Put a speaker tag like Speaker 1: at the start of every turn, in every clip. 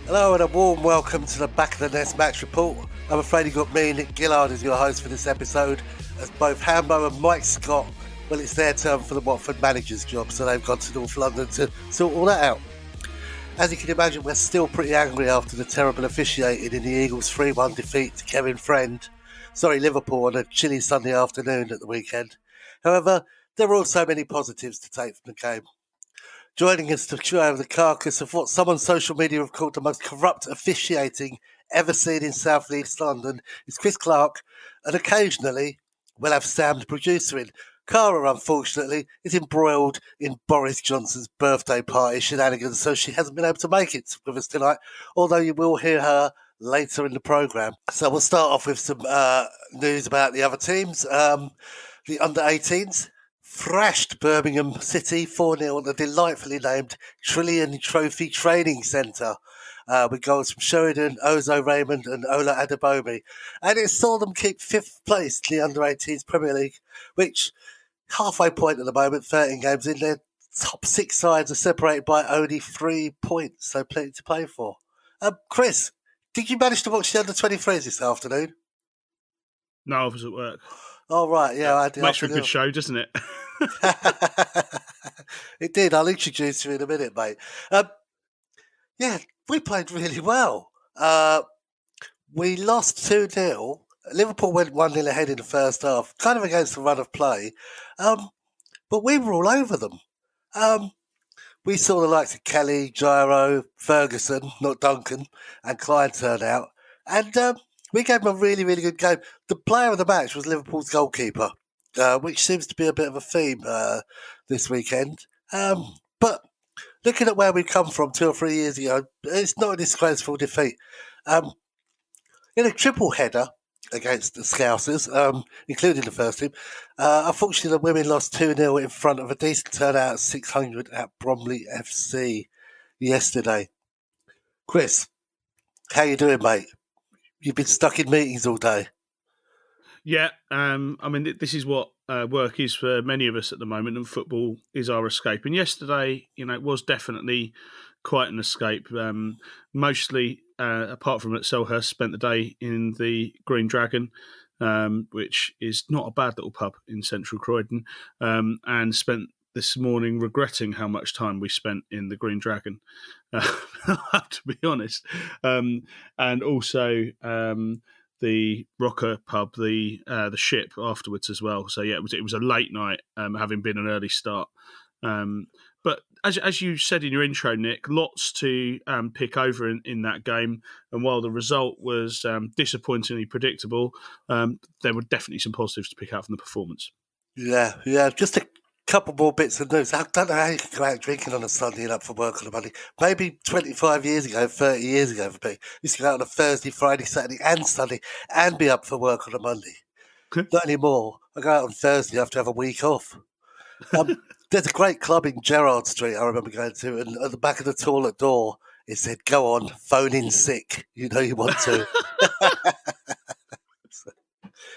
Speaker 1: Hello and a warm welcome to the Back of the Nest match report. I'm afraid you got me, Nick Gillard, as your host for this episode, as both Hambo and Mike Scott, well, it's their turn for the Watford manager's job, so they've gone to North London to sort all that out. As you can imagine, we're still pretty angry after the terrible officiating in the Eagles' 3-1 defeat to Liverpool on a chilly Sunday afternoon at the weekend. However, there were also many positives to take from the game. Joining us to chew over the carcass of what some on social media have called the most corrupt officiating ever seen in South East London is Chris Clark, and occasionally we'll have Sam, the producer, in. Cara, unfortunately, is embroiled in Boris Johnson's birthday party shenanigans, so she hasn't been able to make it with us tonight, although you will hear her later in the programme. So we'll start off with some news about the other teams. The under-18s thrashed Birmingham City 4-0 at the delightfully named Trillion Trophy Training Centre, with goals from Sheridan, Ozo Raymond and Ola Adebayomi. And it saw them keep 5th place in the under-18s Premier League, which, halfway point at the moment, 13 games in, their top 6 sides are separated by only 3 points, so plenty to play for. Chris, did you manage to watch the under-23s this afternoon?
Speaker 2: No, I was at work.
Speaker 1: Oh, right, yeah. I did.
Speaker 2: Makes for a good show, doesn't it?
Speaker 1: It did. I'll introduce you in a minute, mate. Yeah, we played really well. We lost 2-0. Liverpool went 1-0 ahead in the first half, kind of against the run of play. But we were all over them. We saw the likes of Kelly, Gyro, Ferguson, not Duncan, and Klein turn out. And we gave them a really, really good game. The player of the match was Liverpool's goalkeeper, which seems to be a bit of a theme this weekend. But looking at where we've come from 2 or 3 years ago, it's not a disgraceful defeat. In a triple header against the Scousers, including the first team, unfortunately the women lost 2-0 in front of a decent turnout at 600 at Bromley FC yesterday. Chris, how you doing, mate? You've been stuck in meetings all day.
Speaker 2: Yeah, I mean, this is what work is for many of us at the moment, and football is our escape. And yesterday, it was definitely quite an escape. Mostly, apart from at Selhurst, spent the day in the Green Dragon, which is not a bad little pub in central Croydon, and spent this morning regretting how much time we spent in the Green Dragon, I have to be honest. And also the Rocker pub, the Ship afterwards as well. So yeah, it was a late night, having been an early start. But as you said in your intro, Nick, lots to pick over in that game. And while the result was disappointingly predictable, there were definitely some positives to pick out from the performance.
Speaker 1: Yeah. Just a couple more bits of news. I don't know how you can go out drinking on a Sunday and up for work on a Monday. Maybe 25 years ago, 30 years ago for me, used to go out on a Thursday, Friday, Saturday and Sunday and be up for work on a Monday. Not anymore. I go out on Thursday after I have a week off. There's a great club in Gerrard Street I remember going to, and at the back of the toilet door it said, "Go on, phone in sick. You know you want to." So,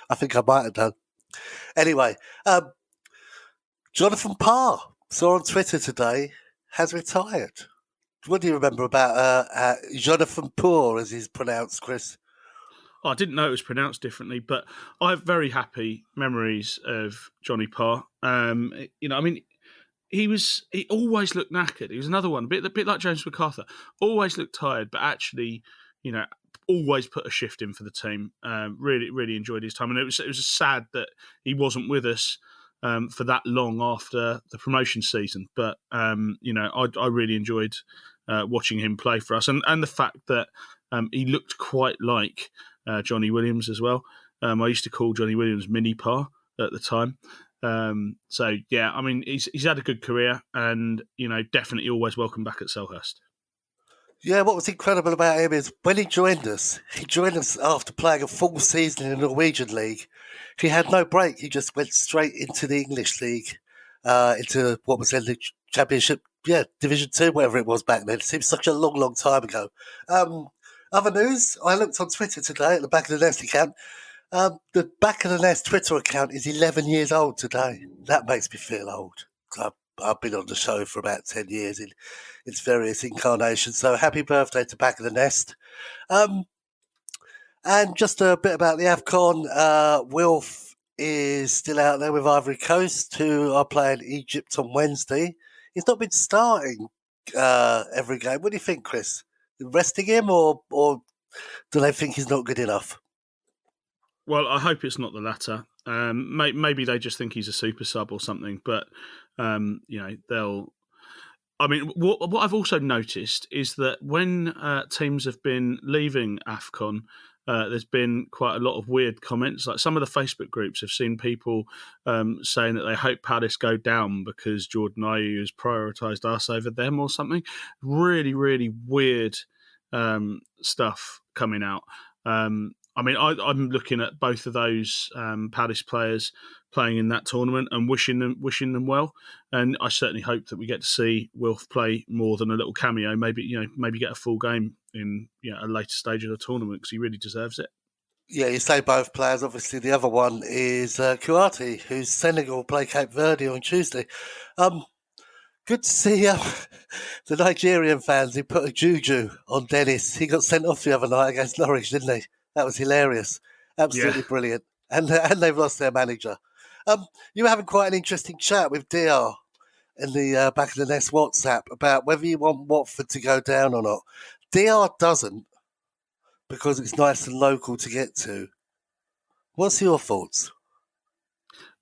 Speaker 1: I think I might have done. Anyway, Jonathan Parr, saw on Twitter today, has retired. What do you remember about Jonathan Parr, as he's pronounced, Chris?
Speaker 2: I didn't know it was pronounced differently, but I have very happy memories of Johnny Parr. He always looked knackered. He was another one, a bit like James MacArthur. Always looked tired, but actually, always put a shift in for the team. Really, really enjoyed his time, and it was sad that he wasn't with us for that long after the promotion season. But I really enjoyed watching him play for us, and the fact that he looked quite like Johnny Williams as well. I used to call Johnny Williams Mini Parr at the time. So yeah, I mean, he's had a good career, and definitely always welcome back at Selhurst.
Speaker 1: Yeah, what was incredible about him is when he joined us after playing a full season in the Norwegian League. He had no break. He just went straight into the English League, into what was then the Championship, Division 2, whatever it was back then. It seems such a long, long time ago. Other news, I looked on Twitter today at the Back of the Nest account. The Back of the Nest Twitter account is 11 years old today. That makes me feel old. I've been on the show for about 10 years in its various incarnations. So happy birthday to Back of the Nest. And just a bit about the AFCON. Wilf is still out there with Ivory Coast, who are playing Egypt on Wednesday. He's not been starting every game. What do you think, Chris? Resting him, or do they think he's not good enough?
Speaker 2: Well, I hope it's not the latter. Maybe they just think he's a super sub or something. But they'll. I mean, what I've also noticed is that when teams have been leaving AFCON, there's been quite a lot of weird comments. Like some of the Facebook groups have seen people saying that they hope Palace go down because Jordan Ayew has prioritised us over them or something. Really, really weird stuff coming out. I mean, I'm looking at both of those Palace players playing in that tournament and wishing them well. And I certainly hope that we get to see Wilf play more than a little cameo. Maybe get a full game in a later stage of the tournament because he really deserves it.
Speaker 1: Yeah, you say both players. Obviously, the other one is Kouati, who's Senegal play Cape Verde on Tuesday. Good to see the Nigerian fans who put a juju on Dennis. He got sent off the other night against Norwich, didn't he? That was hilarious. Absolutely brilliant. And they've lost their manager. You were having quite an interesting chat with DR in the Back of the Nest WhatsApp about whether you want Watford to go down or not. DR doesn't, because it's nice and local to get to. What's your thoughts?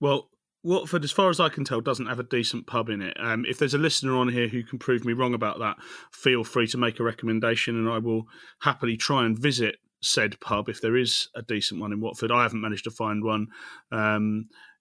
Speaker 2: Well, Watford, as far as I can tell, doesn't have a decent pub in it. If there's a listener on here who can prove me wrong about that, feel free to make a recommendation and I will happily try and visit said pub if there is a decent one in Watford. I haven't managed to find one.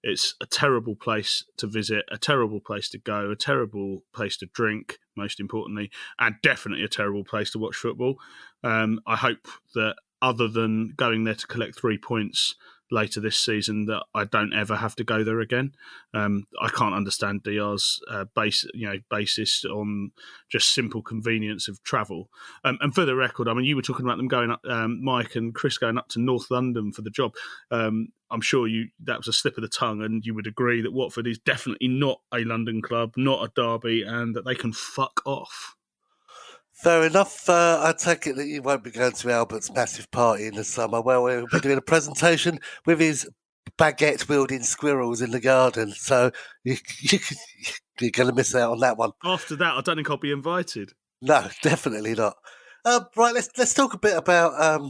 Speaker 2: It's a terrible place to visit, a terrible place to go, a terrible place to drink, most importantly, and definitely a terrible place to watch football. I hope that other than going there to collect 3 points later this season, that I don't ever have to go there again. I can't understand DR's basis on just simple convenience of travel. And for the record, I mean, you were talking about them going up, Mike and Chris going up to North London for the job. I'm sure that was a slip of the tongue, and you would agree that Watford is definitely not a London club, not a derby, and that they can fuck off.
Speaker 1: Fair enough. I take it that you won't be going to Albert's massive party in the summer. Well, we'll be doing a presentation with his baguette-wielding squirrels in the garden. So you're going to miss out on that one.
Speaker 2: After that, I don't think I'll be invited.
Speaker 1: No, definitely not. Right, let's talk a bit about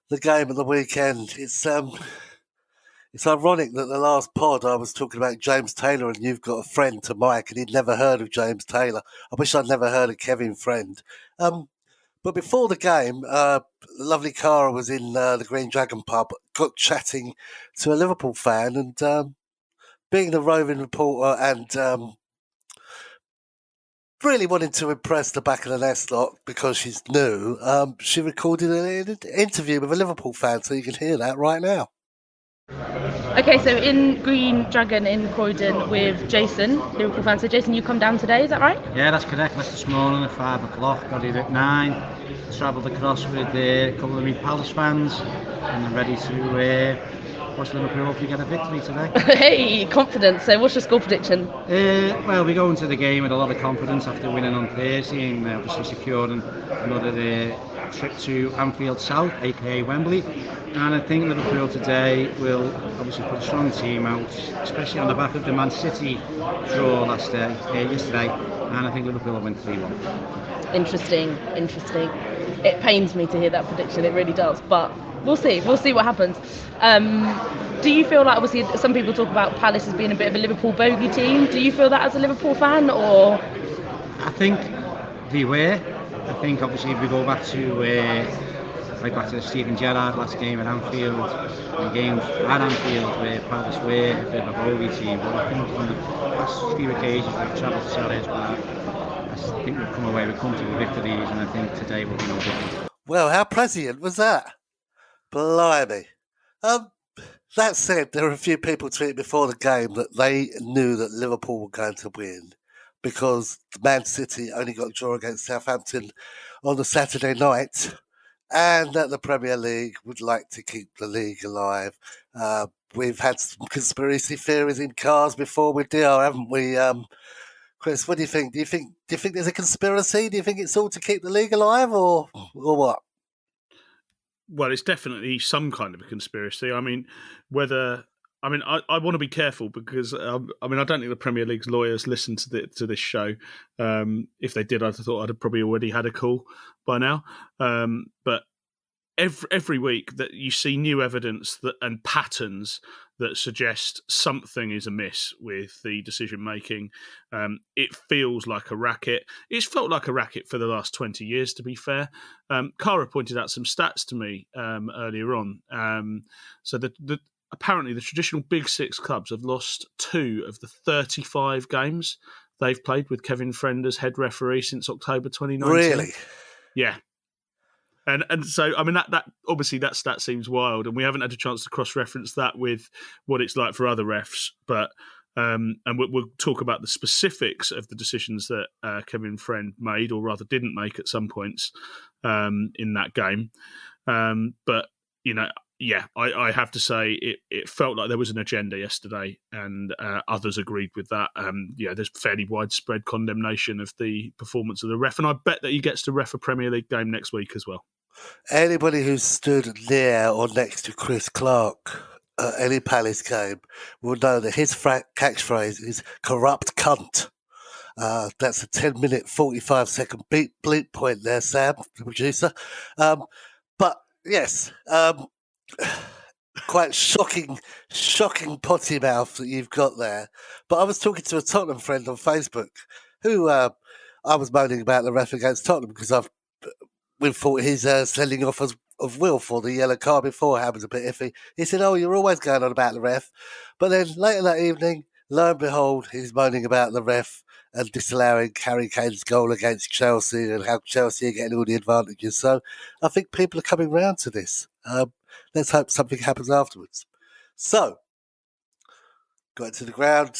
Speaker 1: the game of the weekend. It's ironic that the last pod I was talking about James Taylor and you've got a friend to Mike and he'd never heard of James Taylor. I wish I'd never heard of Kevin Friend. But before the game, lovely Cara was in the Green Dragon pub, got chatting to a Liverpool fan and being a roving reporter and really wanting to impress the Back of the Nest lot because she's new, she recorded an interview with a Liverpool fan, so you can hear that right now.
Speaker 3: Okay, so in Green Dragon in Croydon with Jason, Liverpool fan. So Jason, you come down today, is that right?
Speaker 4: Yeah, that's correct. Left this morning at 5 o'clock, got here at 9. Travelled across with a couple of me Palace fans and I'm ready to watch Liverpool hopefully get a victory today.
Speaker 3: Hey, confidence. So what's your score prediction?
Speaker 4: Well, we go into the game with a lot of confidence after winning on Thursday and obviously securing another trip to Anfield South, aka Wembley. And I think Liverpool today will obviously put a strong team out, especially on the back of the Man City draw yesterday. And I think Liverpool will win 3-1.
Speaker 3: Interesting. It pains me to hear that prediction, it really does. But we'll see what happens. Do you feel like, obviously, some people talk about Palace as being a bit of a Liverpool bogey team. Do you feel that as a Liverpool fan, or?
Speaker 4: I think they were. I think obviously if we go back to back to the Steven Gerrard last game at Anfield, and games at Anfield where Palace were a bit of a bogey team, but I think on the past few occasions we've travelled to Selhurst Park, I think we've come away with comfortable victories, and I think today will be no different.
Speaker 1: Well, how prescient was that? Blimey. That said, there were a few people tweeting before the game that they knew that Liverpool were going to win because Man City only got a draw against Southampton on the Saturday night. and that the Premier League would like to keep the league alive. We've had some conspiracy theories in cars before with DR, haven't we? Chris, what do you think? Do you think there's a conspiracy? Do you think it's all to keep the league alive, or what?
Speaker 2: Well, it's definitely some kind of a conspiracy. I mean, I want to be careful because I don't think the Premier League's lawyers listen to this show. If they did, I thought I'd have probably already had a call by now. But every week that you see new evidence and patterns that suggest something is amiss with the decision making. It feels like a racket. It's felt like a racket for the last 20 years, to be fair. Cara pointed out some stats to me earlier on. So apparently the traditional Big Six clubs have lost 2 of the 35 games they've played with Kevin Friend as head referee since October 2019.
Speaker 1: Really?
Speaker 2: Yeah. And so, I mean, that obviously that stat seems wild, and we haven't had a chance to cross-reference that with what it's like for other refs. But and we'll talk about the specifics of the decisions that Kevin Friend made, or rather didn't make at some points in that game. But I have to say it felt like there was an agenda yesterday, and others agreed with that. There's fairly widespread condemnation of the performance of the ref, and I bet that he gets to ref a Premier League game next week as well.
Speaker 1: Anybody who stood near or next to Chris Clark at any Palace game will know that his catchphrase is "corrupt cunt." That's a 10-minute, 45-second bleep point there, Sam, the producer. But yes, quite shocking potty mouth that you've got there. But I was talking to a Tottenham friend on Facebook who I was moaning about the ref against Tottenham because we thought his sending off of Will for the yellow card beforehand was a bit iffy. He said, "Oh, you're always going on about the ref." But then later that evening, lo and behold, he's moaning about the ref and disallowing Harry Kane's goal against Chelsea and how Chelsea are getting all the advantages. So I think people are coming round to this. Let's hope something happens afterwards. So, got into the ground.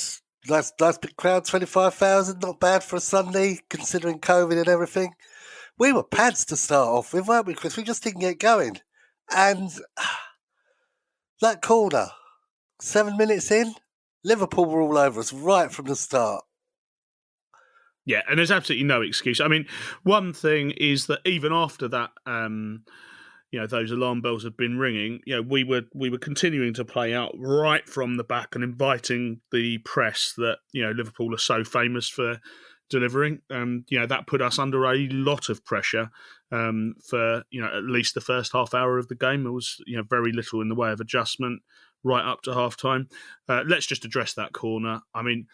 Speaker 1: Nice big crowd, 25,000. Not bad for a Sunday, considering COVID and everything. We were pads to start off with, weren't we, Chris? We just didn't get going. And that corner, 7 minutes in, Liverpool were all over us right from the start.
Speaker 2: Yeah, and there's absolutely no excuse. I mean, one thing is that even after that, those alarm bells had been ringing, we were continuing to play out right from the back and inviting the press that, Liverpool are so famous for delivering. That put us under a lot of pressure for, at least the first half hour of the game. There was, very little in the way of adjustment right up to half time. Let's just address that corner. I mean,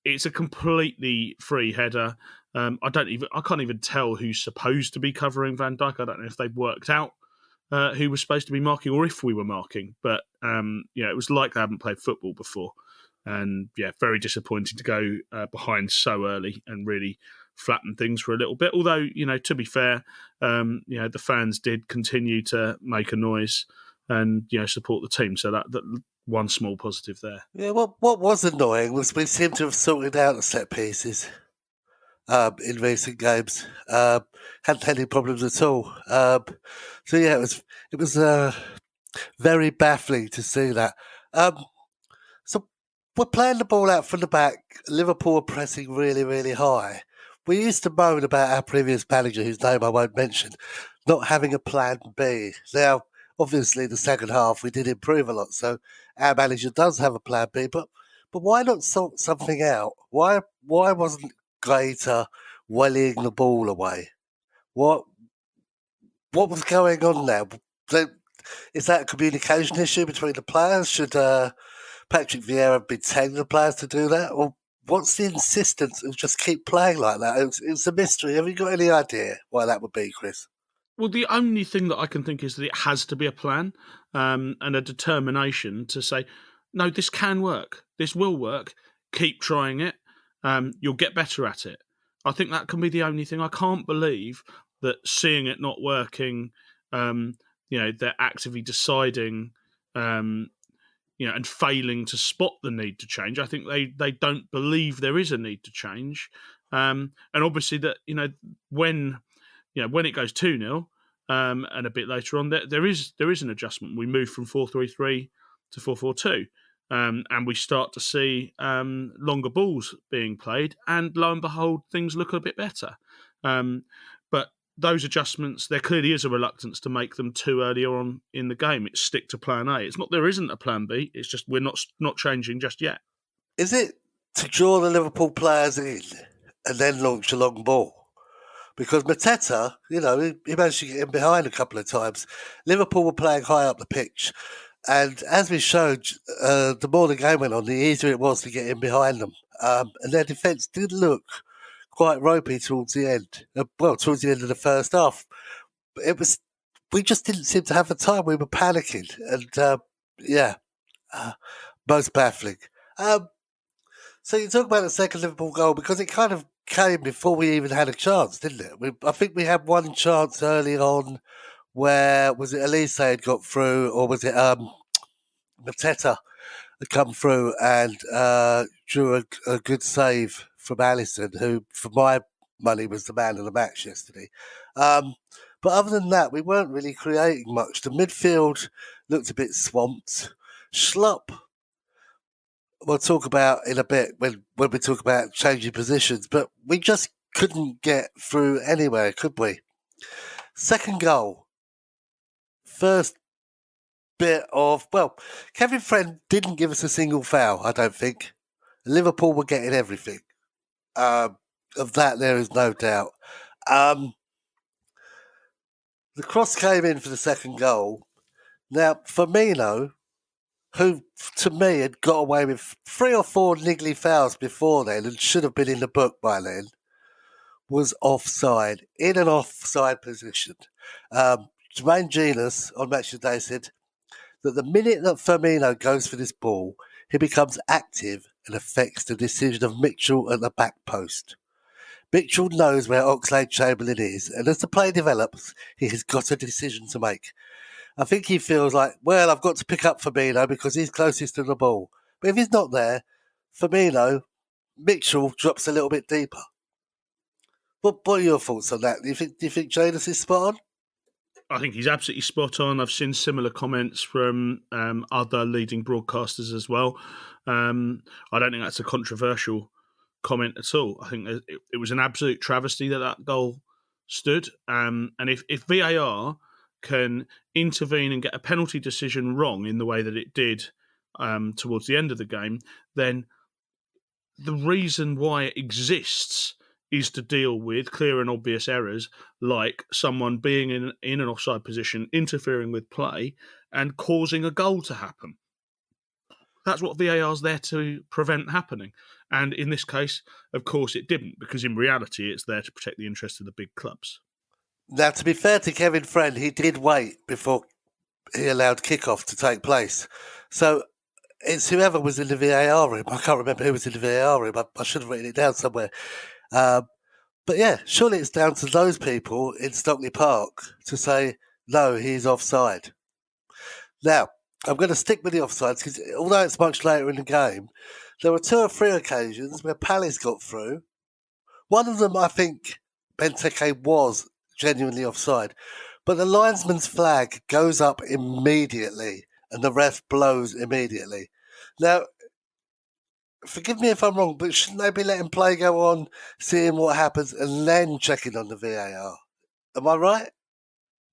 Speaker 2: it's a completely free header. I can't even tell who's supposed to be covering Van Dijk. I don't know if they've worked out who was supposed to be marking or if we were marking. But, it was like they haven't played football before. And, very disappointing to go behind so early and really flatten things for a little bit. Although, to be fair, the fans did continue to make a noise and, support the team. So that one small positive there.
Speaker 1: Yeah, what was annoying was we seem to have sorted out the set pieces in recent games. Hadn't had any problems at all. It was very baffling to see that. So we're playing the ball out from the back. Liverpool are pressing really, really high. We used to moan about our previous manager, whose name I won't mention, not having a plan B. Now, obviously, the second half we did improve a lot, so our manager does have a plan B. But why not sort something out? Why wasn't Gaeta wellying the ball away? What was going on there? Is that a communication issue between the players? Should Patrick Vieira be telling the players to do that? Or what's the insistence of just keep playing like that? It's a mystery. Have you got any idea why that would be, Chris?
Speaker 2: Well, the only thing that I can think is that it has to be a plan and a determination to say, no, this can work. This will work. Keep trying it. You'll get better at it. I think that can be the only thing. I can't believe that seeing it not working, they're actively deciding, and failing to spot the need to change. I think they don't believe there is a need to change. And obviously that, when it goes 2-0, and a bit later on, there is an adjustment. We move from 4-3-3 to 4-4-2. And we start to see longer balls being played, and lo and behold, things look a bit better. But those adjustments, there clearly is a reluctance to make them too early on in the game. It's stick to plan A. It's not there isn't a plan B. It's just we're not changing just yet.
Speaker 1: Is it to draw the Liverpool players in and then launch a long ball? Because Mateta, he managed to get in behind a couple of times. Liverpool were playing high up the pitch. And as we showed, the more the game went on, the easier it was to get in behind them. And their defence did look quite ropey towards the end. Towards the end of the first half. We just didn't seem to have the time. We were panicking. And, most baffling. So you talk about the second Liverpool goal, because it kind of came before we even had a chance, didn't it? I think we had one chance early on where, was it Elise had got through, or was it Mateta had come through and drew a good save from Alisson, who, for my money, was the man of the match yesterday. But other than that, we weren't really creating much. The midfield looked a bit swamped. Schlupp, we'll talk about in a bit when we talk about changing positions, but we just couldn't get through anywhere, could we? Second goal. First bit of, Kevin Friend didn't give us a single foul, I don't think. Liverpool were getting everything. Of that, there is no doubt. The cross came in for the second goal. Now, Firmino, who, to me, had got away with 3 or 4 niggly fouls before then and should have been in the book by then, was offside, in an offside position. Jermaine Genius on Match of the Day said that the minute that Firmino goes for this ball, he becomes active and affects the decision of Mitchell at the back post. Mitchell knows where Oxlade-Chamberlain is, and as the play develops, he has got a decision to make. I think he feels like, I've got to pick up Firmino because he's closest to the ball. But if he's not there, Mitchell drops a little bit deeper. What are your thoughts on that? Do you think Janus is spot on?
Speaker 2: I think he's absolutely spot on. I've seen similar comments from other leading broadcasters as well. I don't think that's a controversial comment at all. I think it was an absolute travesty that goal stood. And if VAR can intervene and get a penalty decision wrong in the way that it did towards the end of the game, then the reason why it exists is to deal with clear and obvious errors, like someone being in an offside position, interfering with play, and causing a goal to happen. That's what VAR is there to prevent happening. And in this case, of course, it didn't, because in reality, it's there to protect the interests of the big clubs.
Speaker 1: Now, to be fair to Kevin Friend, he did wait before he allowed kickoff to take place. So it's whoever was in the VAR room. I can't remember who was in the VAR room. I should have written it down somewhere. But yeah, surely it's down to those people in Stockley Park to say, no, he's offside. Now, I'm going to stick with the offsides because although it's much later in the game, there were 2 or 3 occasions where Palace got through. One of them, I think, Benteke was genuinely offside. But the linesman's flag goes up immediately and the ref blows immediately. Now, forgive me if I'm wrong, but shouldn't they be letting play go on, seeing what happens, and then checking on the VAR? Am I right?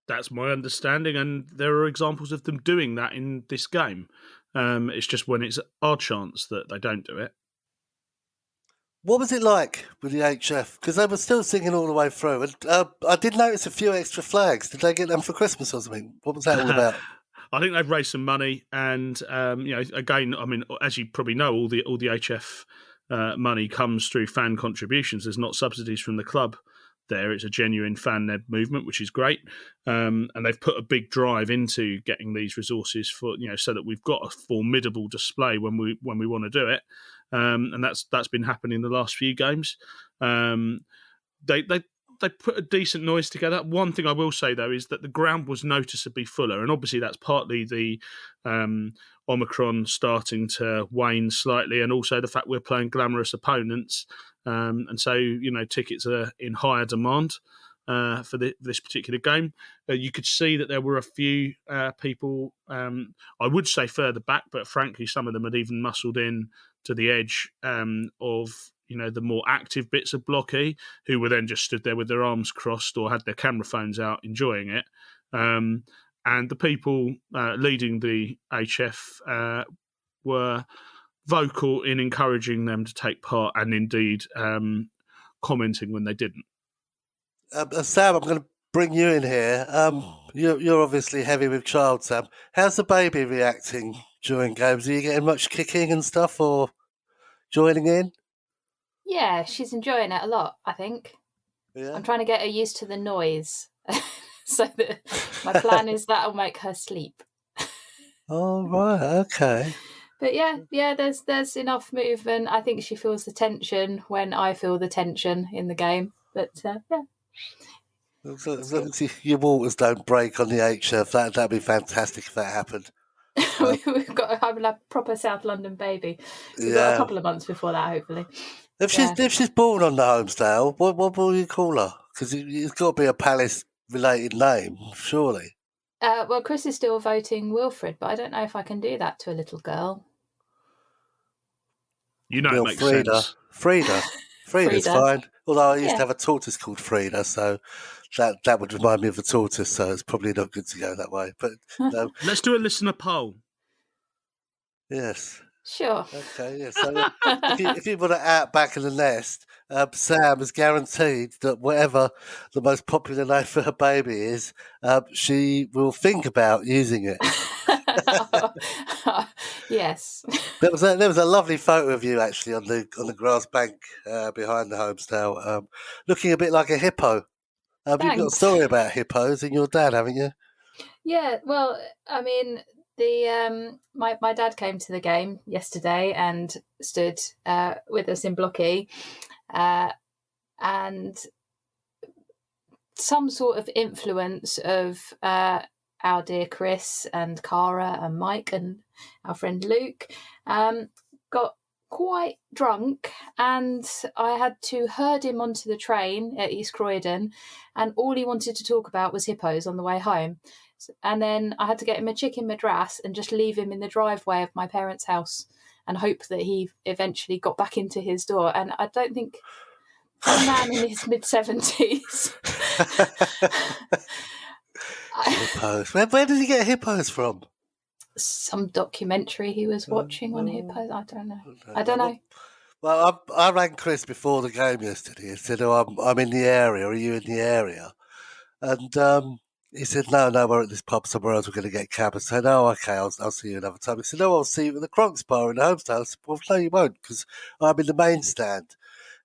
Speaker 2: That's my understanding, and there are examples of them doing that in this game. It's just when it's our chance that they don't do it.
Speaker 1: What was it like with the HF? Because they were still singing all the way through. And I did notice a few extra flags. Did they get them for Christmas or something? What was that all about?
Speaker 2: I think they've raised some money, and again, I mean, as you probably know, all the HF money comes through fan contributions. There's not subsidies from the club there. It's a genuine fan-led movement, which is great. And they've put a big drive into getting these resources for so that we've got a formidable display when we want to do it. And that's been happening the last few games. They put a decent noise together. One thing I will say, though, is that the ground was noticeably fuller, and obviously that's partly the Omicron starting to wane slightly, and also the fact we're playing glamorous opponents, and so tickets are in higher demand. for this particular game. You could see that there were a few people, I would say further back, but frankly, some of them had even muscled in to the edge of the more active bits of Blocky, who were then just stood there with their arms crossed or had their camera phones out enjoying it. And the people leading the HF were vocal in encouraging them to take part and indeed commenting when they didn't.
Speaker 1: Sam, I'm going to bring you in here. You're obviously heavy with child, Sam. How's the baby reacting during games? Are you getting much kicking and stuff or joining in?
Speaker 5: Yeah, she's enjoying it a lot, I think.
Speaker 1: Yeah.
Speaker 5: I'm trying to get her used to the noise. So that my plan is that'll make her sleep.
Speaker 1: Oh, right, okay.
Speaker 5: But yeah, there's enough movement. I think she feels the tension when I feel the tension in the game. But yeah.
Speaker 1: As long as your waters don't break on the HF, that'd be fantastic if that happened.
Speaker 5: We've got to have a proper South London baby. We've got a couple of months before that, hopefully.
Speaker 1: If she's born on the Homesdale, what will you call her? Because it's got to be a Palace-related name, surely.
Speaker 5: Well, Chris is still voting Wilfred, but I don't know if I can do that to a little girl.
Speaker 2: It makes sense.
Speaker 1: Frida's fine. Although I used to have a tortoise called Frida, so that would remind me of a tortoise, so it's probably not good to go that way. But no.
Speaker 2: Let's do a listener poll.
Speaker 1: Yes.
Speaker 5: Sure.
Speaker 1: Okay, yeah. So if you want to out back in the nest, Sam is guaranteed that whatever the most popular name for her baby is, she will think about using it.
Speaker 5: Yes.
Speaker 1: There was a lovely photo of you actually on the grass bank behind the Homesdale, looking a bit like a hippo. You've got a story about hippos and your dad, haven't you?
Speaker 5: Yeah. Well, I mean, my dad came to the game yesterday and stood with us in Blocky, and some sort of influence of our dear Chris and Cara and Mike and our friend Luke got quite drunk, and I had to herd him onto the train at East Croydon, and all he wanted to talk about was hippos on the way home. And then I had to get him a chicken madras and just leave him in the driveway of my parents' house and hope that he eventually got back into his door. And I don't think a man in his mid-70s...
Speaker 1: Hippos. Where did he get hippos from?
Speaker 5: Some documentary he was watching on hippos. I don't know.
Speaker 1: Well, I rang Chris before the game yesterday and said, I'm in the area. Are you in the area? And he said, no, we're at this pub somewhere else. We're going to get a cab. I said, oh, okay, I'll see you another time. He said, no, I'll see you at the Crocs bar in the Homestead. I said, well, no, you won't, because I'm in the main stand.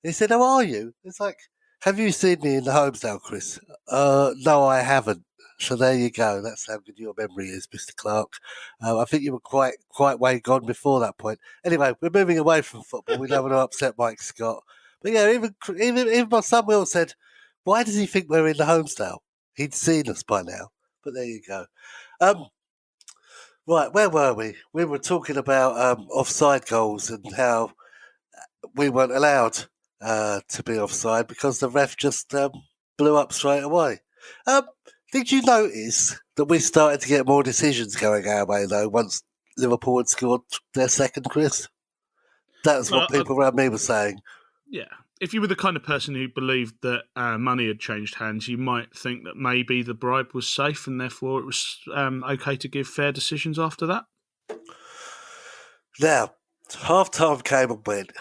Speaker 1: He said, how are you? It's like, have you seen me in the Homestead, Chris? No, I haven't. So there you go. That's how good your memory is, Mr. Clark. I think you were quite way gone before that point. Anyway, we're moving away from football. We don't want to upset Mike Scott. But yeah, even my son Will said, why does he think we're in the Homestead? He'd seen us by now. But there you go. Right, where were we? We were talking about offside goals and how we weren't allowed to be offside because the ref just blew up straight away. Did you notice that we started to get more decisions going our way, though, once Liverpool had scored their second, Chris? That's what people around me were saying.
Speaker 2: Yeah. If you were the kind of person who believed that money had changed hands, you might think that maybe the bribe was safe and therefore it was okay to give fair decisions after that.
Speaker 1: Now, half-time came and went.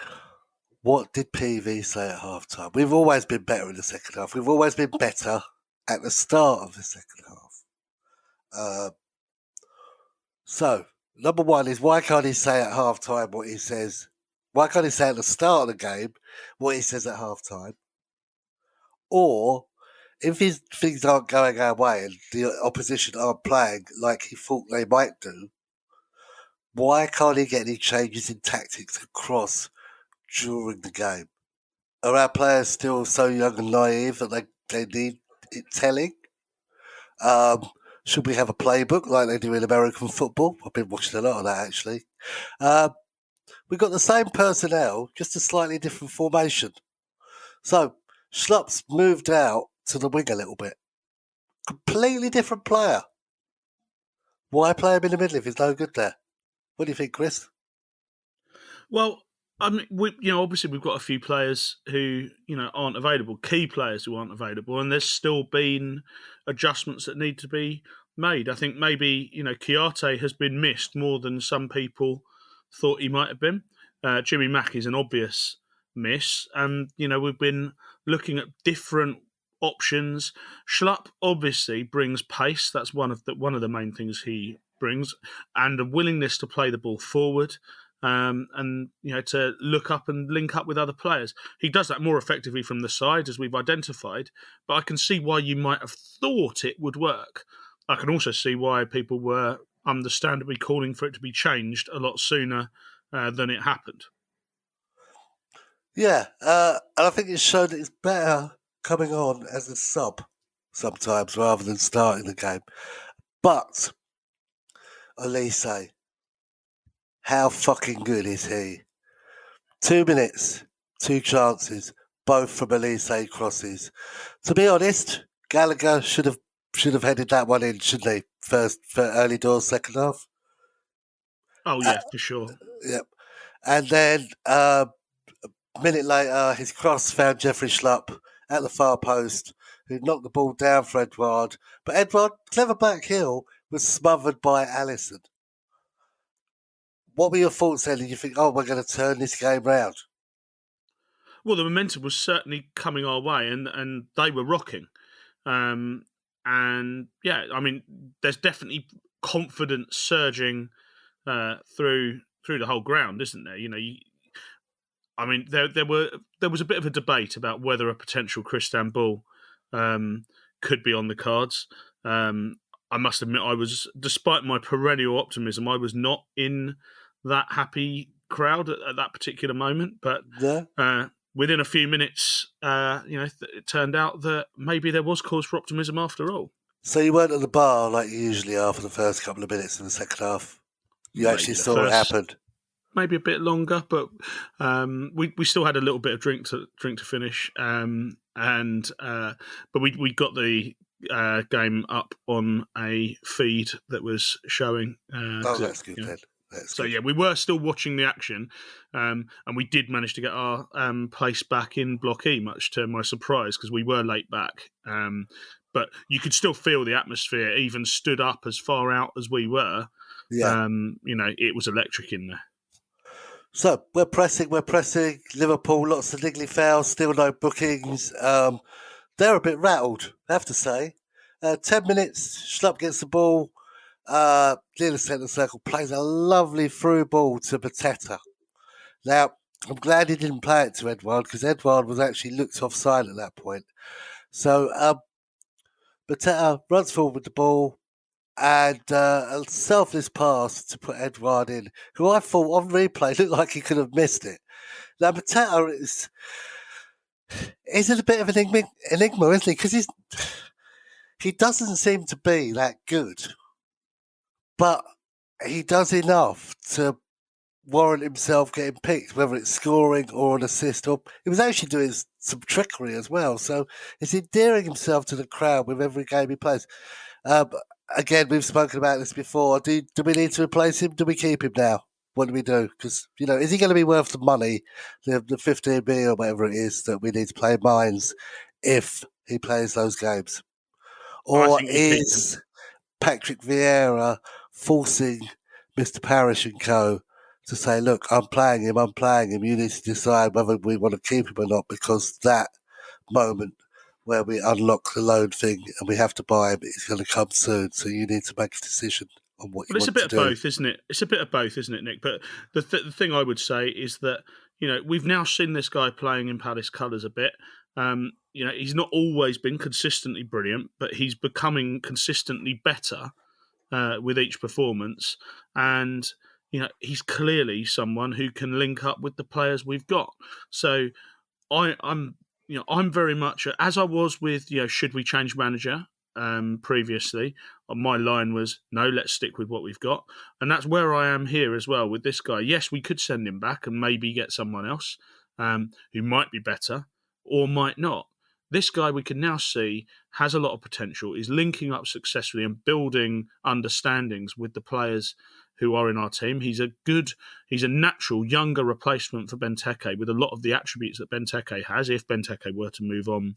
Speaker 1: What did PV say at half-time? We've always been better in the second half. We've always been better at the start of the second half. So, number one is, why can't he say at half-time what he says? Why can't he say at the start of the game what he says at half-time? Or, if his things aren't going our way and the opposition aren't playing like he thought they might do, why can't he get any changes in tactics across during the game? Are our players still so young and naive that they need it telling? Should we have a playbook like they do in American football? I've been watching a lot of that, actually. We've got the same personnel, just a slightly different formation. So, Schlupp's moved out to the wing a little bit. Completely different player. Why play him in the middle if he's no good there? What do you think, Chris?
Speaker 2: Well, I mean, obviously we've got a few players who, aren't available, key players who aren't available, and there's still been adjustments that need to be made. I think maybe, Chiarte has been missed more than some people thought he might have been. Jimmy Mack is an obvious miss, and, we've been looking at different options. Schlupp obviously brings pace. That's one of the main things he brings, and a willingness to play the ball forward. And to look up and link up with other players. He does that more effectively from the side, as we've identified, but I can see why you might have thought it would work. I can also see why people were understandably calling for it to be changed a lot sooner than it happened.
Speaker 1: Yeah, and I think it showed that it's better coming on as a sub sometimes rather than starting the game. But Elise, how fucking good is he? 2 minutes, 2 chances, both from Elise crosses. To be honest, Gallagher should have headed that one in, shouldn't he? First, for early doors, second half.
Speaker 2: Oh yeah, for sure.
Speaker 1: Yep. And then a minute later, his cross found Jeffrey Schlupp at the far post, who knocked the ball down for Edouard. But Edouard, clever back heel, was smothered by Alisson. What were your thoughts then? Did you think, we're going to turn this game round?
Speaker 2: Well, the momentum was certainly coming our way, and they were rocking. And yeah, I mean, there's definitely confidence surging through the whole ground, isn't there? There was a bit of a debate about whether a potential Christian Bull could be on the cards. I must admit, despite my perennial optimism, I was not in that happy crowd at that particular moment. But within a few minutes, it turned out that maybe there was cause for optimism after all.
Speaker 1: So you weren't at the bar like you usually are for the first couple of minutes in the second half? You maybe actually saw it happen?
Speaker 2: Maybe a bit longer, but we still had a little bit of drink to finish. But we got the game up on a feed that was showing.
Speaker 1: That's good then.
Speaker 2: Yeah, we were still watching the action, and we did manage to get our place back in Block E, much to my surprise, because we were late back. But you could still feel the atmosphere, even stood up as far out as we were. Yeah. It was electric in there.
Speaker 1: So we're pressing. Liverpool, lots of niggly fouls, still no bookings. They're a bit rattled, I have to say. 10 minutes, Schlupp gets the ball. Near the centre circle, plays a lovely through ball to Pateta. Now, I'm glad he didn't play it to Edouard, because Edouard was actually looked offside at that point. So Pateta runs forward with the ball, and a selfless pass to put Edouard in, who I thought on replay looked like he could have missed it. Now, Pateta is a bit of an enigma, isn't he? Because he doesn't seem to be that good. But he does enough to warrant himself getting picked, whether it's scoring or an assist. Or he was actually doing some trickery as well. So he's endearing himself to the crowd with every game he plays. Again, we've spoken about this before. Do we need to replace him? Do we keep him now? What do we do? Because, is he going to be worth the money, the 15B or whatever it is that we need to play Mines if he plays those games? Or is Patrick Vieira forcing Mr. Parrish and co to say, look, I'm playing him, you need to decide whether we want to keep him or not, because that moment where we unlock the loan thing and we have to buy him is going to come soon, so you need to make a decision on what you want to do. It's a bit of both, isn't it?
Speaker 2: It's a bit of both, isn't it, Nick? But the thing I would say is that, we've now seen this guy playing in Palace colours a bit. He's not always been consistently brilliant, but he's becoming consistently better with each performance. And, he's clearly someone who can link up with the players we've got. So I'm very much, as I was with, should we change manager previously, my line was, no, let's stick with what we've got. And that's where I am here as well with this guy. Yes, we could send him back and maybe get someone else who might be better or might not. this guy we can now see has a lot of potential, is linking up successfully and building understandings with the players who are in our team. He's a natural younger replacement for Benteke with a lot of the attributes that Benteke has. If Benteke were to move on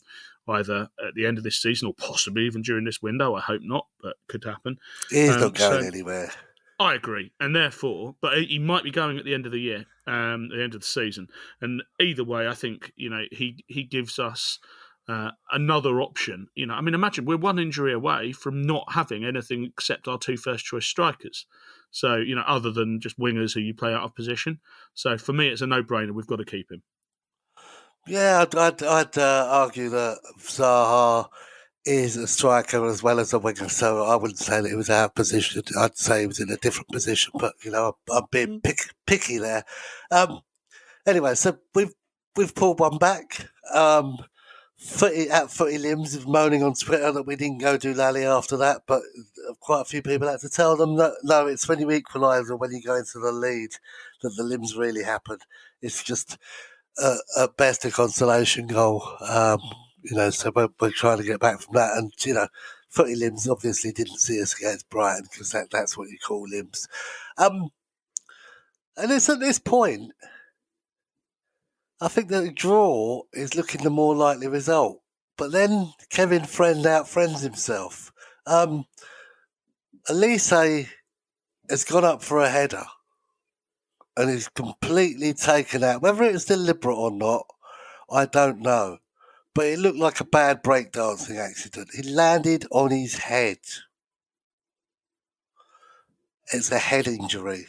Speaker 2: either at the end of this season or possibly even during this window, I hope not, but could happen.
Speaker 1: He's not going anywhere.
Speaker 2: I agree, and therefore, but he might be going at the end of the year, at the end of the season. And either way, I think he gives us another option. I mean, imagine we're one injury away from not having anything except our 2 first-choice strikers. So other than just wingers who you play out of position. So for me, it's a no-brainer. We've got to keep him.
Speaker 1: Yeah, I'd argue that Zaha is a striker as well as a winger, so I wouldn't say that he was out of position. I'd say he was in a different position, but I'm being picky there. Anyway, so we've pulled one back. Footy Limbs is moaning on Twitter that we didn't go do Lally after that, but quite a few people had to tell them that no, it's when you equalise or when you go into the lead that the Limbs really happen. It's just at best a consolation goal. So we're trying to get back from that. And, Footy Limbs obviously didn't see us against Brighton because that's what you call Limbs. And it's at this point, I think that the draw is looking the more likely result. But then Kevin Friend outfriends himself. Elise has gone up for a header and is completely taken out. Whether it was deliberate or not, I don't know. But it looked like a bad breakdancing accident. He landed on his head. It's a head injury.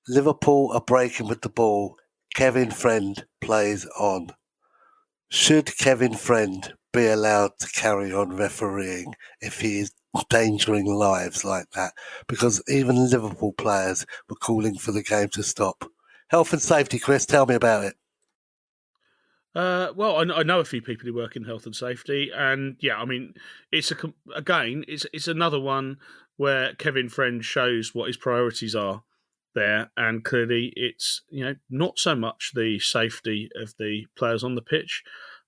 Speaker 1: Liverpool are breaking with the ball. Kevin Friend plays on. Should Kevin Friend be allowed to carry on refereeing if he is endangering lives like that? Because even Liverpool players were calling for the game to stop. Health and safety, Chris, tell me about it.
Speaker 2: Well, I know a few people who work in health and safety, and yeah, I mean, it's another one where Kevin Friend shows what his priorities are there, and clearly it's not so much the safety of the players on the pitch,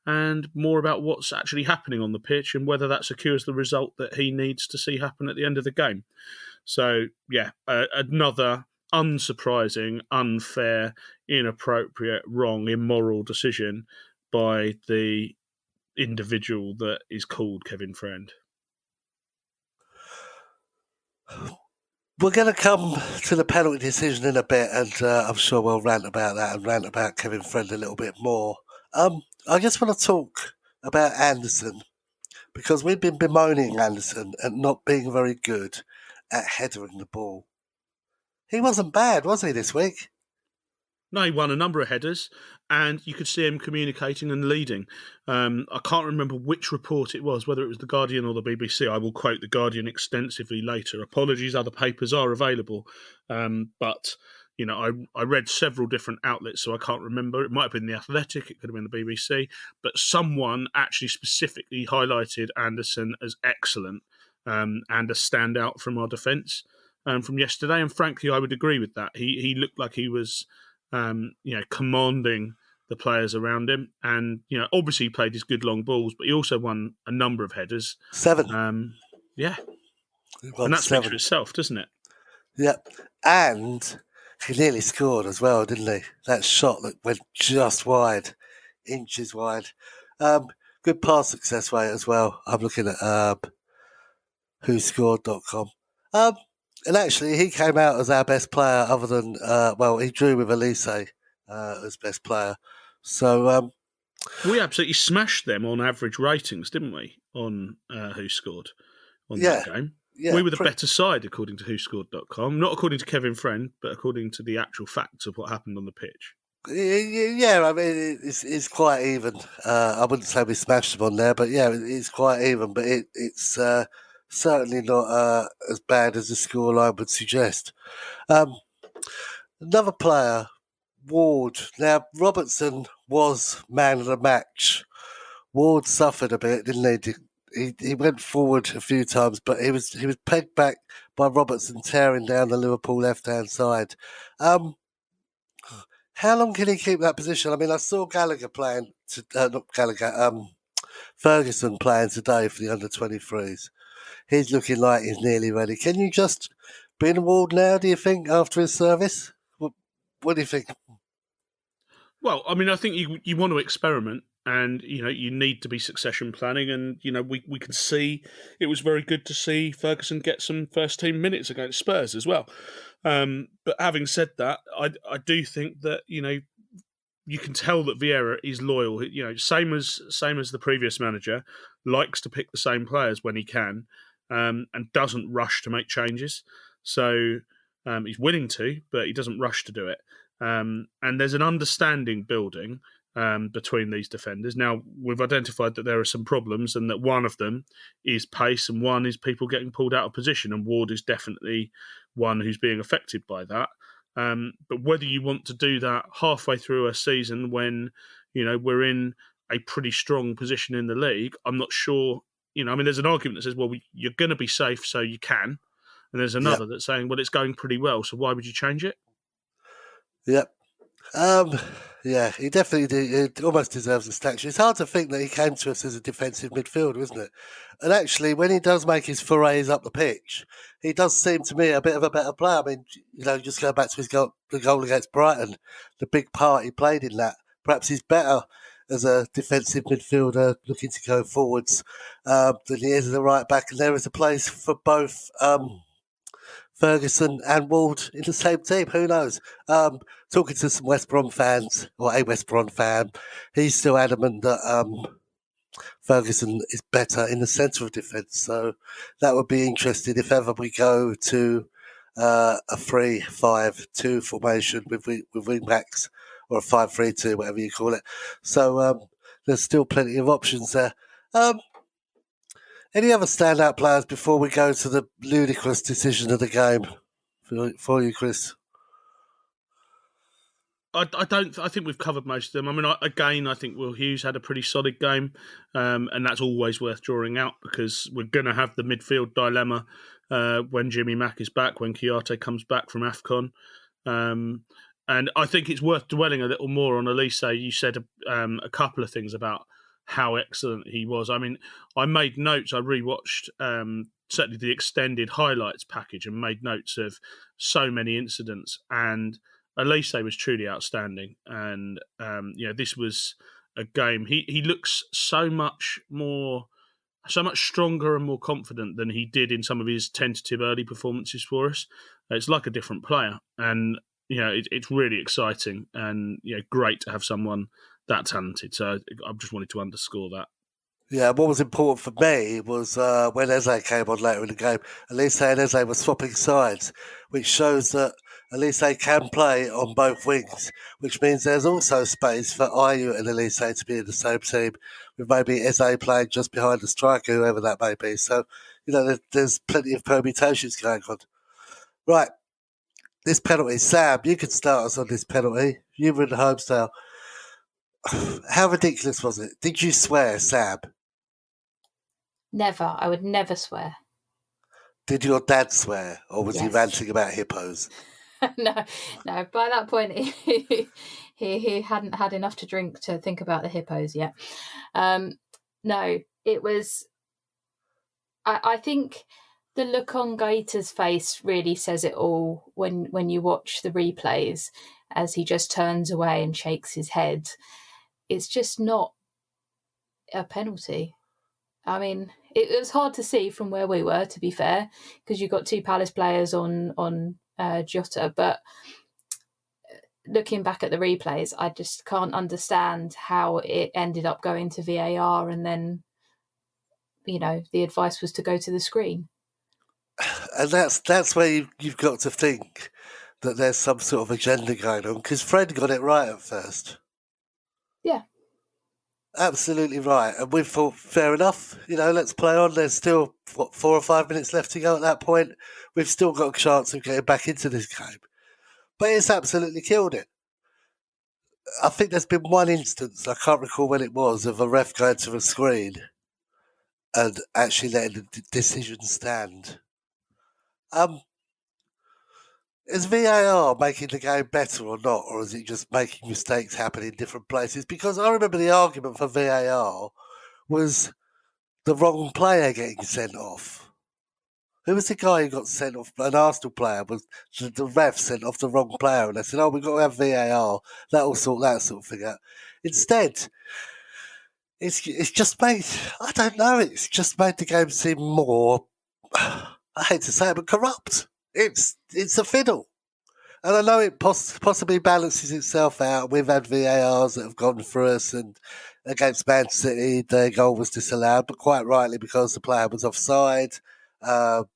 Speaker 2: and more about what's actually happening on the pitch and whether that secures the result that he needs to see happen at the end of the game. So yeah, another unsurprising, unfair, inappropriate, wrong, immoral decision by the individual that is called Kevin Friend.
Speaker 1: We're going to come to the penalty decision in a bit, and I'm sure we'll rant about that and rant about Kevin Friend a little bit more. I just want to talk about Anderson, because we've been bemoaning Anderson and not being very good at headering the ball. He wasn't bad, was he, this week?
Speaker 2: No, he won a number of headers, and you could see him communicating and leading. I can't remember which report it was, whether it was The Guardian or the BBC. I will quote The Guardian extensively later. Apologies, other papers are available. But I read several different outlets, so I can't remember. It might have been The Athletic, it could have been the BBC, but someone actually specifically highlighted Anderson as excellent and a standout from our defence from yesterday. And frankly, I would agree with that. He looked like he was commanding the players around him, and obviously he played his good long balls, but he also won a number of headers.
Speaker 1: 7.
Speaker 2: Yeah, and that speaks for itself, doesn't it?
Speaker 1: Yeah, and he nearly scored as well, didn't he? That shot that went just wide, inches wide. Good pass success rate as well. I'm looking at whoscored.com. And actually, he came out as our best player, other than he drew with Elise as best player. So
Speaker 2: we absolutely smashed them on average ratings, didn't we? On Who Scored on that game. Yeah, we were the better side, according to whoscored.com. Not according to Kevin Friend, but according to the actual facts of what happened on the pitch.
Speaker 1: Yeah, I mean, it's quite even. I wouldn't say we smashed them on there, but yeah, it's quite even. But it's certainly not as bad as the scoreline would suggest. Another player, Ward. Now, Robertson was man of the match. Ward suffered a bit, didn't he? He went forward a few times, but he was pegged back by Robertson tearing down the Liverpool left-hand side. How long can he keep that position? I mean, I saw Gallagher playing, not Gallagher, Ferguson playing today for the under-23s. He's looking like he's nearly ready. Can you just bring him Ward now, do you think, after his service? What do you think?
Speaker 2: Well, I mean, I think you want to experiment, and you need to be succession planning, and we can see it was very good to see Ferguson get some first team minutes against Spurs as well. But having said that, I do think that you can tell that Vieira is loyal. Same as the previous manager, likes to pick the same players when he can, and doesn't rush to make changes. So he's willing to, but he doesn't rush to do it. And there's an understanding building between these defenders. Now, we've identified that there are some problems, and that one of them is pace, and one is people getting pulled out of position, and Ward is definitely one who's being affected by that. But whether you want to do that halfway through a season when we're in a pretty strong position in the league, I'm not sure. There's an argument that says, well, you're going to be safe, so you can, and there's another that's saying, well, it's going pretty well, so why would you change it?
Speaker 1: Yep. Yeah, he definitely almost deserves a statue. It's hard to think that he came to us as a defensive midfielder, isn't it? And actually, when he does make his forays up the pitch, he does seem to me a bit of a better player. I mean, just going back to the goal against Brighton, the big part he played in that. Perhaps he's better as a defensive midfielder looking to go forwards than he is as a right back. And there is a place for both Ferguson and Ward in the same team. Who knows? Talking to some West Brom fans, or a West Brom fan, he's still adamant that Ferguson is better in the centre of defence. So that would be interesting if ever we go to a 3-5-2 formation with wing backs, or a 5-3-2, whatever you call it. So there's still plenty of options there. Any other standout players before we go to the ludicrous decision of the game for you, Chris?
Speaker 2: I think we've covered most of them. I mean, I think Will Hughes had a pretty solid game, and that's always worth drawing out because we're going to have the midfield dilemma when Jimmy Mack is back, when Kouyaté comes back from AFCON. And I think it's worth dwelling a little more on Elise. You said a couple of things about how excellent he was. I mean, I made notes. I rewatched certainly the extended highlights package and made notes of so many incidents. And Elise was truly outstanding. And, this was a game. He looks so much stronger and more confident than he did in some of his tentative early performances for us. It's like a different player. And, it's really exciting and, great to have someone that talented. So I just wanted to underscore that.
Speaker 1: Yeah, what was important for me was when Eze came on later in the game, Elise and Eze were swapping sides, which shows that Elise can play on both wings, which means there's also space for Ayew and Elise to be in the same team, with maybe Eze playing just behind the striker, whoever that may be. So, there's plenty of permutations going on. Right, this penalty. Sam, you could start us on this penalty. You were in the home style. How ridiculous was it? Did you swear, Sam?
Speaker 5: Never. I would never swear.
Speaker 1: Did your dad swear, or was he
Speaker 5: Yes.
Speaker 1: ranting about hippos?
Speaker 5: No. By that point, he hadn't had enough to drink to think about the hippos yet. No, it was. I think the look on Gaeta's face really says it all when you watch the replays as he just turns away and shakes his head. It's just not a penalty. I mean, it was hard to see from where we were, to be fair, because you've got two Palace players on Jota. But looking back at the replays, I just can't understand how it ended up going to VAR and then, the advice was to go to the screen.
Speaker 1: And that's where you've got to think that there's some sort of agenda going on, because Fred got it right at first.
Speaker 5: Yeah.
Speaker 1: Absolutely right. And we thought, fair enough, let's play on. There's still, 4 or 5 minutes left to go at that point. We've still got a chance of getting back into this game. But it's absolutely killed it. I think there's been one instance, I can't recall when it was, of a ref going to a screen and actually letting the decision stand. Is VAR making the game better or not, or is it just making mistakes happen in different places? Because I remember the argument for VAR was the wrong player getting sent off. Who was the guy who got sent off? An Arsenal player. Was the ref sent off the wrong player? And they said, we've got to have VAR. That'll sort that sort of thing out. Instead, it's just made, I don't know, it's just made the game seem more, I hate to say it, but corrupt. It's a fiddle. And I know it possibly balances itself out. We've had VARs that have gone through us, and against Man City, their goal was disallowed, but quite rightly because the player was offside. But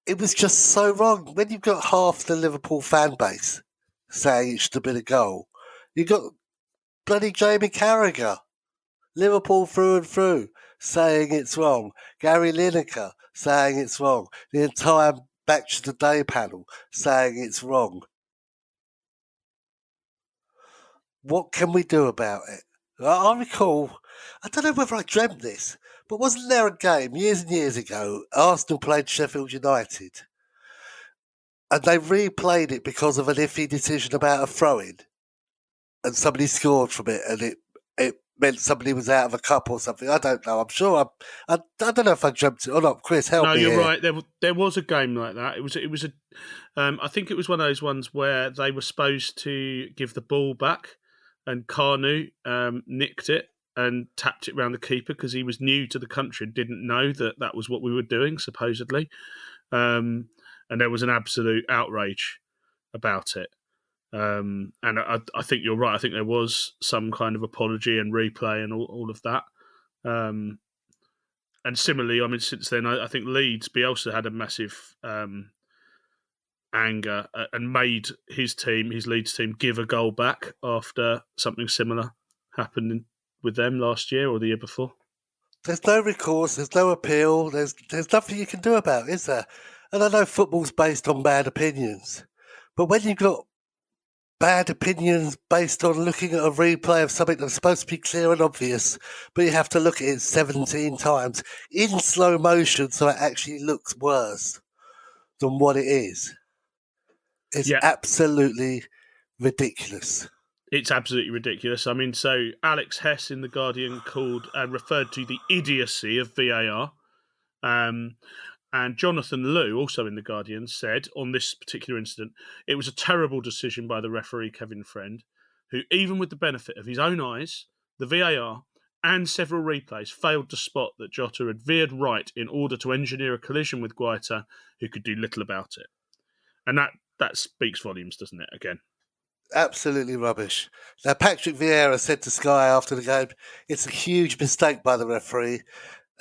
Speaker 1: it was just so wrong. When you've got half the Liverpool fan base saying it should have been a goal, you've got bloody Jamie Carragher, Liverpool through and through, saying it's wrong. Gary Lineker saying it's wrong. The entire Match of the Day panel saying it's wrong. What can we do about it? I recall, I don't know whether I dreamt this, but wasn't there a game years and years ago, Arsenal played Sheffield United, and they replayed it because of an iffy decision about a throw-in, and somebody scored from it, and it meant somebody was out of a cup or something. I don't know. I'm sure. I don't know if I dreamt it or not. Chris, help me.
Speaker 2: No, you're
Speaker 1: here.
Speaker 2: right. There was a game like that. It was a. I think it was one of those ones where they were supposed to give the ball back, and Carnu nicked it and tapped it around the keeper because he was new to the country and didn't know that was what we were doing, supposedly. And there was an absolute outrage about it. And I think you're right. I think there was some kind of apology and replay and all of that. And similarly, I mean, since then, I think Bielsa had a massive anger and made his Leeds team, give a goal back after something similar happened with them last year or the year before.
Speaker 1: There's no recourse, there's no appeal, there's nothing you can do about it, is there? And I know football's based on bad opinions, but when you've got bad opinions based on looking at a replay of something that's supposed to be clear and obvious, but you have to look at it 17 times in slow motion so it actually looks worse than what it is. It's absolutely ridiculous.
Speaker 2: It's absolutely ridiculous. I mean, so Alex Hess in The Guardian called and referred to the idiocy of VAR. And Jonathan Liu, also in The Guardian, said on this particular incident, it was a terrible decision by the referee, Kevin Friend, who, even with the benefit of his own eyes, the VAR, and several replays, failed to spot that Jota had veered right in order to engineer a collision with Guaita, who could do little about it. And that speaks volumes, doesn't it, again?
Speaker 1: Absolutely rubbish. Now, Patrick Vieira said to Sky after the game, it's a huge mistake by the referee,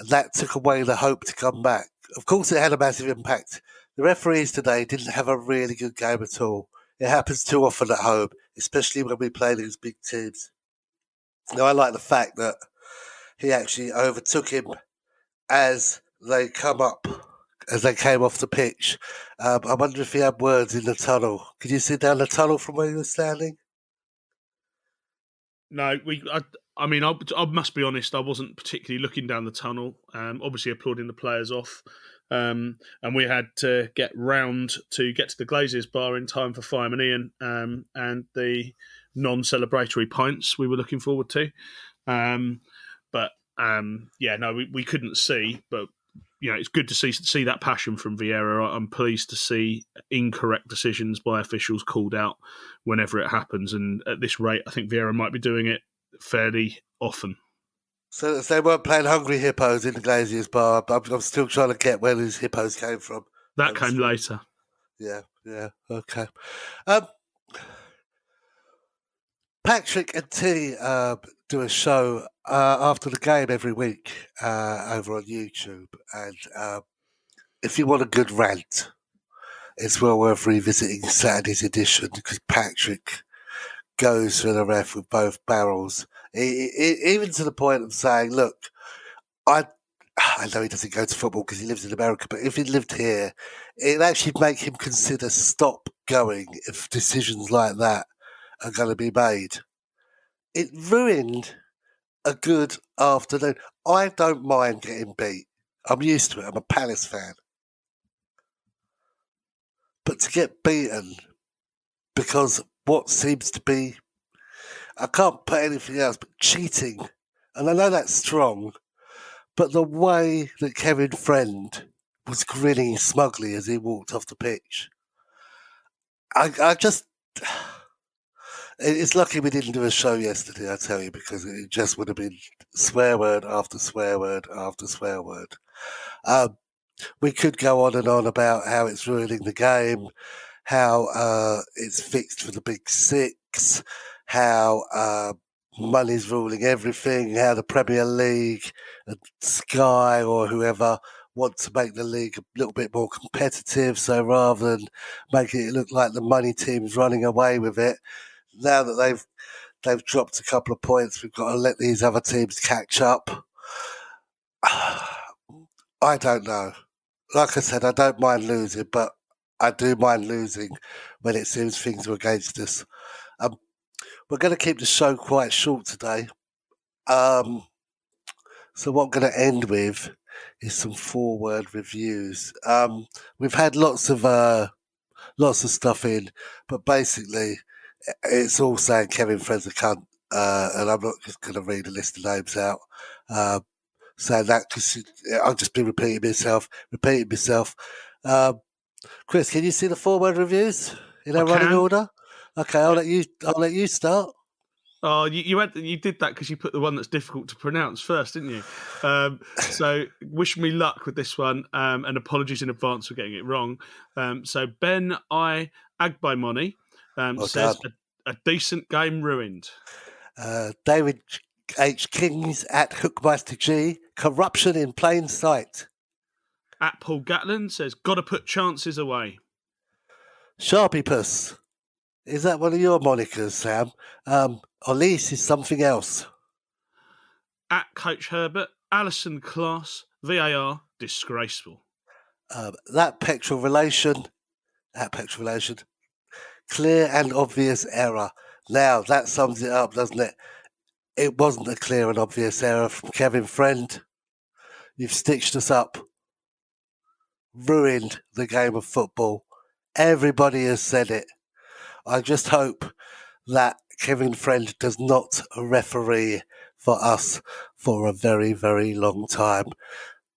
Speaker 1: and that took away the hope to come back. Of course, it had a massive impact. The referees today didn't have a really good game at all. It happens too often at home, especially when we play these big teams. Now, I like the fact that he actually overtook him as they came off the pitch. I wonder if he had words in the tunnel. Could you see down the tunnel from where you were standing?
Speaker 2: No, I mean, I must be honest, I wasn't particularly looking down the tunnel, obviously applauding the players off. And we had to get round to get to the Glazers bar in time for Fireman Ian and the non-celebratory pints we were looking forward to. We couldn't see, but it's good to see that passion from Vieira. I'm pleased to see incorrect decisions by officials called out whenever it happens. And at this rate, I think Vieira might be doing it fairly often.
Speaker 1: So they weren't playing Hungry Hippos in the Glazers bar. I'm still trying to get where these hippos came from.
Speaker 2: That came later.
Speaker 1: Yeah, okay. Patrick and T do a show after the game every week over on YouTube. And if you want a good rant, it's well worth revisiting Saturday's edition because Patrick goes for the ref with both barrels. Even to the point of saying, look, I know he doesn't go to football because he lives in America, but if he lived here, it'd actually make him consider stop going if decisions like that are going to be made. It ruined a good afternoon. I don't mind getting beat. I'm used to it. I'm a Palace fan. But to get beaten because what seems to be, I can't put anything else, but cheating And I know that's strong, but the way that Kevin Friend was grinning smugly as he walked off the pitch, I just... It's lucky we didn't do a show yesterday, I tell you, because it just would have been swear word after swear word after swear word. We could go on and on about how it's ruining the game, how it's fixed for the big six, how money's ruling everything, how the Premier League and Sky or whoever want to make the league a little bit more competitive. So rather than making it look like the money team's running away with it, now that they've dropped a couple of points, we've got to let these other teams catch up. I don't know. Like I said, I don't mind losing, but I do mind losing when it seems things are against us. We're going to keep the show quite short today. So what I'm going to end with is some forward reviews. We've had lots of stuff in, but basically it's all saying Kevin Friend's a cunt, and I'm not just going to read a list of names out. Saying that because I'll just be repeating myself. Chris, can you see the forward reviews in our running order? Okay, I'll let you start.
Speaker 2: Oh, you did that because you put the one that's difficult to pronounce first, didn't you? So wish me luck with this one, and apologies in advance for getting it wrong. So Ben I Agbaimoni says a decent game ruined.
Speaker 1: David H. Kings at Hookmeister G, corruption in plain sight.
Speaker 2: At Paul Gatlin says, gotta put chances away.
Speaker 1: Sharpie Puss, is that one of your monikers, Sam? Olise is something else.
Speaker 2: At Coach Herbert, Alison Class, VAR, disgraceful.
Speaker 1: At Petrol Relation, clear and obvious error. Now, that sums it up, doesn't it? It wasn't a clear and obvious error from Kevin Friend. You've stitched us up. Ruined the game of football. Everybody has said it. I just hope that Kevin Friend does not referee for us for a very, very long time.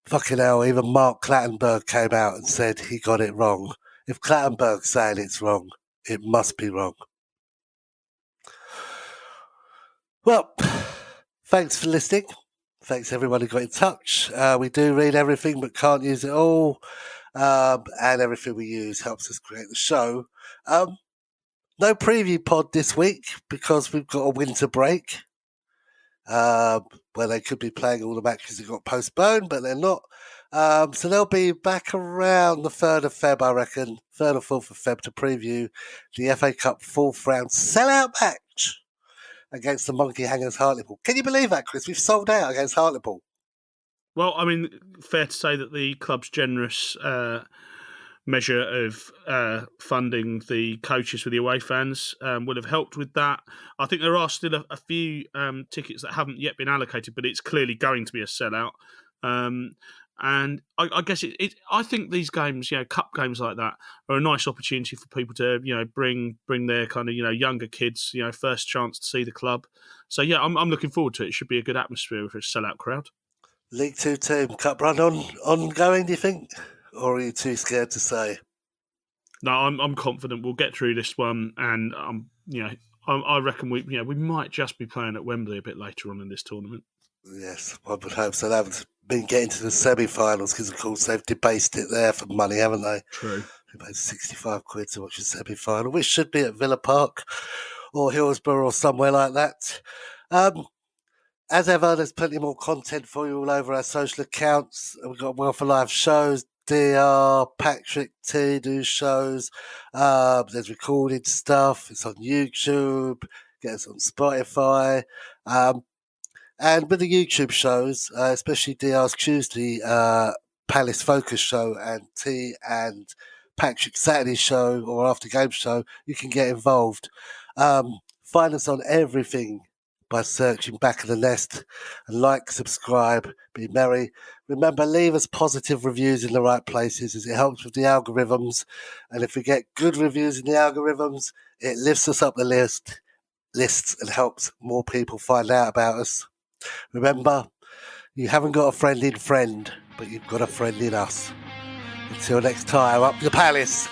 Speaker 1: Fucking hell, even Mark Clattenburg came out and said he got it wrong. If Clattenburg's saying it's wrong, it must be wrong. Well, thanks for listening. Thanks everyone who got in touch. We do read everything but can't use it all. And everything we use helps us create the show. No preview pod this week because we've got a winter break where they could be playing all the matches that got postponed, but they're not. So they'll be back around the 3rd of Feb, I reckon, 3rd or 4th of Feb to preview the FA Cup 4th round sellout match against the Monkey Hangers Hartlepool. Can you believe that, Chris? We've sold out against Hartlepool.
Speaker 2: Well, I mean, fair to say that the club's generous measure of funding the coaches for the away fans would have helped with that. I think there are still a few tickets that haven't yet been allocated, but it's clearly going to be a sellout. And I guess I think these games, cup games like that, are a nice opportunity for people to, bring their kind of, younger kids, first chance to see the club. So yeah, I'm looking forward to it. It should be a good atmosphere with a sellout crowd.
Speaker 1: League Two team cup run ongoing, do you think, or are you too scared to say?
Speaker 2: No, I'm confident we'll get through this one, and I reckon we might just be playing at Wembley a bit later on in this tournament.
Speaker 1: Yes, I would hope so. They haven't been getting to the semi-finals because, of course, they've debased it there for money, haven't they?
Speaker 2: True.
Speaker 1: They paid £65 to watch a semi-final, which should be at Villa Park or Hillsborough or somewhere like that. As ever, there's plenty more content for you all over our social accounts. We've got Well for Life shows. DR, Patrick T do shows. There's recorded stuff. It's on YouTube. Get us on Spotify. And with the YouTube shows, especially DR's Tuesday Palace Focus show and T and Patrick's Saturday show or after game show, you can get involved. Find us on everything by searching Back of the Nest, and like, subscribe, be merry. Remember, leave us positive reviews in the right places as it helps with the algorithms. And if we get good reviews in the algorithms, it lifts us up the lists and helps more people find out about us. Remember, you haven't got a friend in friend, but you've got a friend in us. Until next time, up the Palace.